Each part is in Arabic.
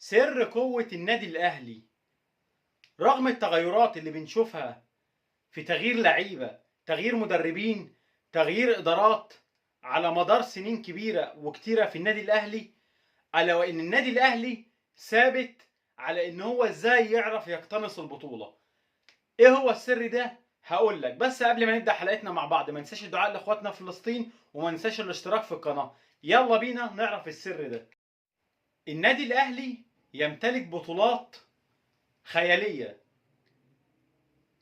سر قوة النادي الأهلي رغم التغيرات اللي بنشوفها في تغيير لعيبة، تغيير مدربين، تغيير إدارات على مدار سنين كبيرة وكتيرة في النادي الأهلي، ألا وإن النادي الأهلي ثابت على إن هو إزاي يعرف يقتنص البطولة. إيه هو السر ده؟ هقول لك، بس قبل ما نبدأ حلقتنا مع بعض ما ننساش الدعاء لإخواتنا في فلسطين وما ننساش الاشتراك في القناة. يلا بينا نعرف السر ده. النادي الأهلي يمتلك بطولات خيالية،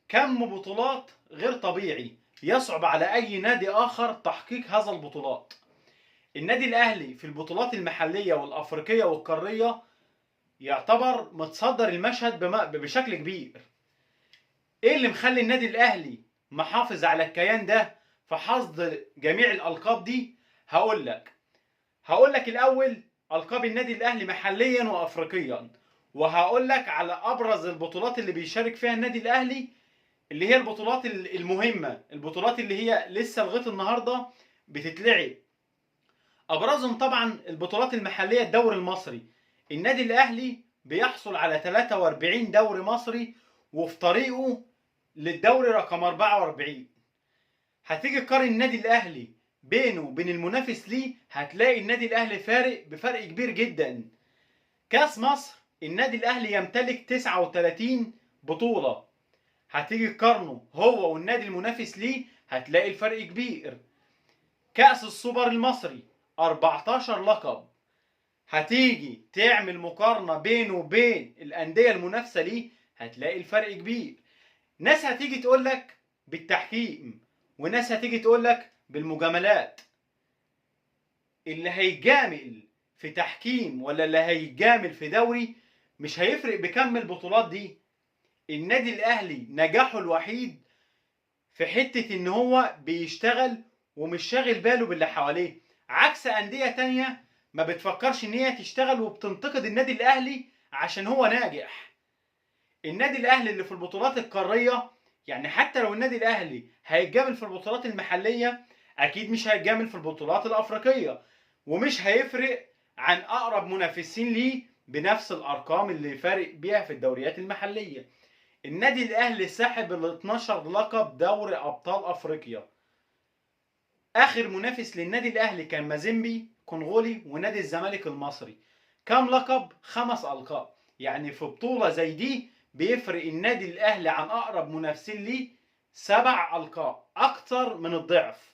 كم بطولات غير طبيعي يصعب على أي نادي آخر تحقيق هذا البطولات. النادي الأهلي في البطولات المحلية والأفريقية والقارية يعتبر متصدر المشهد بشكل كبير. إيه اللي مخلي النادي الأهلي محافظ على الكيان ده في حصد جميع الألقاب دي؟ هقول لك الأول ألقاب النادي الأهلي محليا وأفريقيا، وهقول لك على أبرز البطولات اللي بيشارك فيها النادي الأهلي، اللي هي البطولات المهمة، البطولات اللي هي لسه لغاية النهاردة بتتلعب. أبرزهم طبعا البطولات المحلية. الدوري المصري، النادي الأهلي بيحصل على 43 دوري مصري وفي طريقه للدوري رقم 44. هتيجي تقارن النادي الأهلي بينه وبين المنافس ليه، هتلاقي النادي الأهلي فارق بفرق كبير جدا. كأس مصر النادي الأهلي يمتلك 39 بطولة، هتيجي تقارنه هو والنادي المنافس ليه هتلاقي الفرق كبير. كأس السوبر المصري 14 لقب، هتيجي تعمل مقارنة بينه وبين الأندية المنافسة ليه هتلاقي الفرق كبير. ناس هتيجي تقول لك بالتحكيم، وناس هتيجي تقول لك بالمجاملات. اللي هيجامل في تحكيم ولا اللي هيجامل في دوري مش هيفرق بكم البطولات دي. النادي الأهلي نجاحه الوحيد في حتة ان هو بيشتغل ومش شاغل باله باللي حواليه، عكس أندية تانية ما بتفكرش ان هي تشتغل وبتنتقد النادي الأهلي عشان هو ناجح. النادي الأهلي اللي في البطولات القارية، يعني حتى لو النادي الأهلي هيتجامل في البطولات المحلية أكيد مش هيتجامل في البطولات الأفريقية، ومش هيفرق عن أقرب منافسين ليه بنفس الأرقام اللي فارق بيها في الدوريات المحلية. النادي الأهلي سحب ال 12 لقب دوري أبطال أفريقيا. آخر منافس للنادي الأهلي كان مازيمبي كونغولي ونادي الزمالك المصري. كام لقب؟ 5 ألقاب. يعني في بطولة زي دي بيفرق النادي الأهلي عن أقرب منافسين ليه 7 ألقاب، أكتر من الضعف.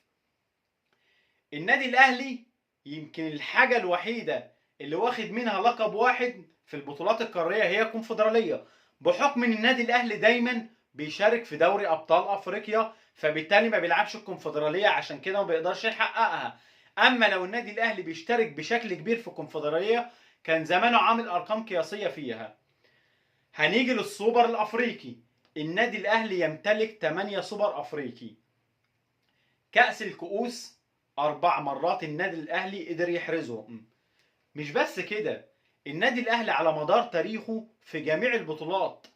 النادي الأهلي يمكن الحاجة الوحيدة اللي واخد منها لقب واحد في البطولات القارية هي الكونفدرالية، بحكم ان النادي الاهلي دايما بيشارك في دوري ابطال افريقيا، فبالتالي ما بيلعبش الكونفدراليه، عشان كده ما بيقدرش يحققها. اما لو النادي الاهلي بيشترك بشكل كبير في الكونفدراليه كان زمانه عامل ارقام قياسيه فيها. هنيجي للسوبر الافريقي، النادي الاهلي يمتلك 8 سوبر افريقي. كأس الكؤوس 4 مرات النادي الاهلي قدر يحرزهم. مش بس كده، النادي الاهلي على مدار تاريخه في جميع البطولات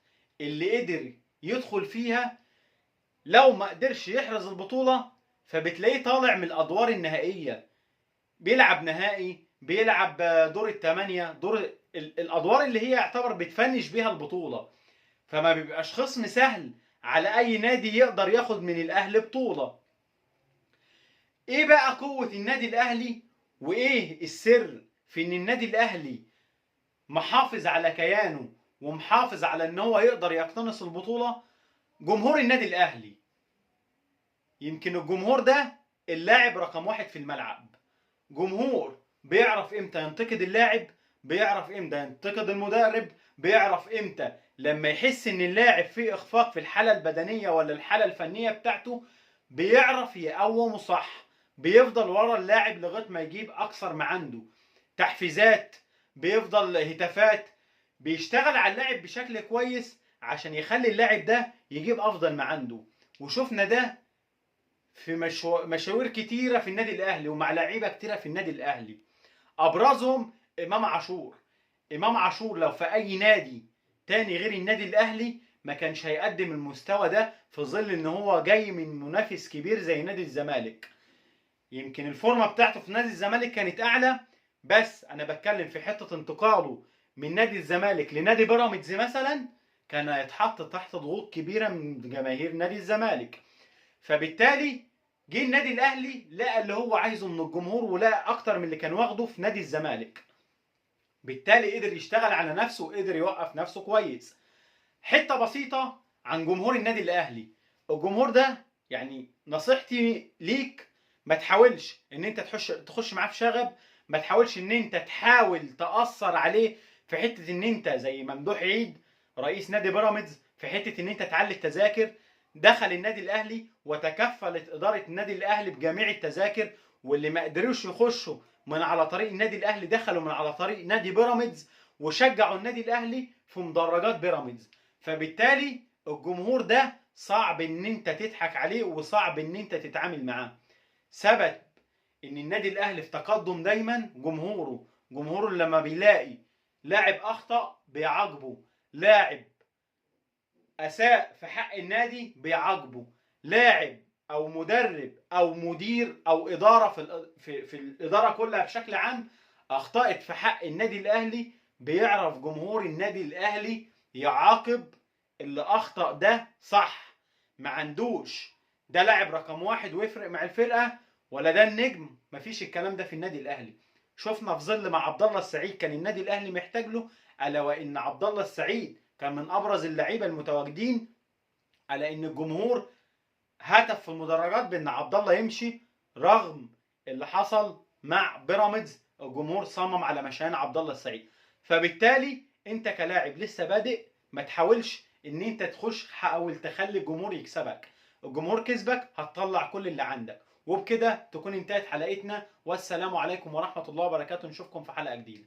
اللي قدر يدخل فيها لو ما قدرش يحرز البطولة فبتلاقيه طالع من الادوار النهائية، بيلعب نهائي، بيلعب دور الثمانية، دور الادوار اللي هي يعتبر بتفنش بيها البطولة. فما بيبقاش خصم سهل على اي نادي يقدر ياخد من الاهلي بطولة. ايه بقى قوة النادي الاهلي وايه السر في ان النادي الاهلي محافظ على كيانه ومحافظ على ان هو يقدر يقتنص البطولة؟ جمهور النادي الاهلي. يمكن الجمهور ده اللاعب رقم 1 في الملعب. جمهور بيعرف امتى ينتقد اللاعب، بيعرف امتى ينتقد المدرب، بيعرف امتى لما يحس ان اللاعب فيه اخفاق في الحالة البدنية ولا الحالة الفنية بتاعته بيعرف يقومه صح، بيفضل ورا اللاعب لغاية ما يجيب اكثر ما عنده. تحفيزات، بيفضل هتافات، بيشتغل على اللاعب بشكل كويس عشان يخلي اللاعب ده يجيب افضل ما عنده. وشفنا ده في مشاوير كتيرة في النادي الاهلي ومع لعيبة كتيرة في النادي الاهلي. ابرزهم امام عاشور. امام عاشور لو في اي نادي تاني غير النادي الاهلي ما كانش هيقدم المستوى ده، في ظل ان هو جاي من منافس كبير زي نادي الزمالك. يمكن الفورمه بتاعته في نادي الزمالك كانت اعلى، بس انا بتكلم في حته انتقاله من نادي الزمالك لنادي بيراميدز مثلا، كان هيتحط تحت ضغوط كبيره من جماهير نادي الزمالك. فبالتالي جه النادي الاهلي لقى اللي هو عايزه من الجمهور، ولقى اكتر من اللي كان واخده في نادي الزمالك. بالتالي قدر يشتغل على نفسه وقدر يوقف نفسه كويس. حته بسيطه عن جمهور النادي الاهلي. الجمهور ده يعني نصيحتي ليك، ما تحاولش ان انت تخش معاه في شغب. ما تحاولش ان انت تحاول تاثر عليه في حته ان انت زي ممدوح عيد رئيس نادي بيراميدز، في حته ان انت تعلي التذاكر. دخل النادي الاهلي وتكفلت اداره النادي الاهلي بجميع التذاكر، واللي ما قدروش يخشوا من على طريق النادي الاهلي دخلوا من على طريق نادي بيراميدز، وشجعوا النادي الاهلي في مدرجات بيراميدز. فبالتالي الجمهور ده صعب ان انت تضحك عليه، وصعب ان انت تتعامل معاه. ثبت ان النادي الاهلي في تقدم دايما. جمهوره لما بيلاقي لاعب اخطأ بيعاقبه، لاعب اساء في حق النادي بيعاقبه، لاعب او مدرب او مدير او اداره في الاداره كلها بشكل عام اخطأت في حق النادي الاهلي، بيعرف جمهور النادي الاهلي يعاقب اللي اخطأ ده صح. ما عندوش ده لاعب رقم واحد ويفرق مع الفرقه، ولا ده النجم. مفيش الكلام ده في النادي الاهلي. شفنا في ظل مع عبد الله السعيد كان النادي الاهلي محتاج له، الا وان عبد الله السعيد كان من ابرز اللعيبه المتواجدين، على ان الجمهور هتف في المدرجات بان عبد الله يمشي. رغم اللي حصل مع بيراميدز الجمهور صمم على مشيان عبد الله السعيد. فبالتالي انت كلاعب لسه بادئ، ما تحاولش ان انت حاول تخلي الجمهور يكسبك. الجمهور كسبك هتطلع كل اللي عندك. وبكده تكون انتهت حلقتنا، والسلام عليكم ورحمة الله وبركاته. نشوفكم في حلقة جديدة.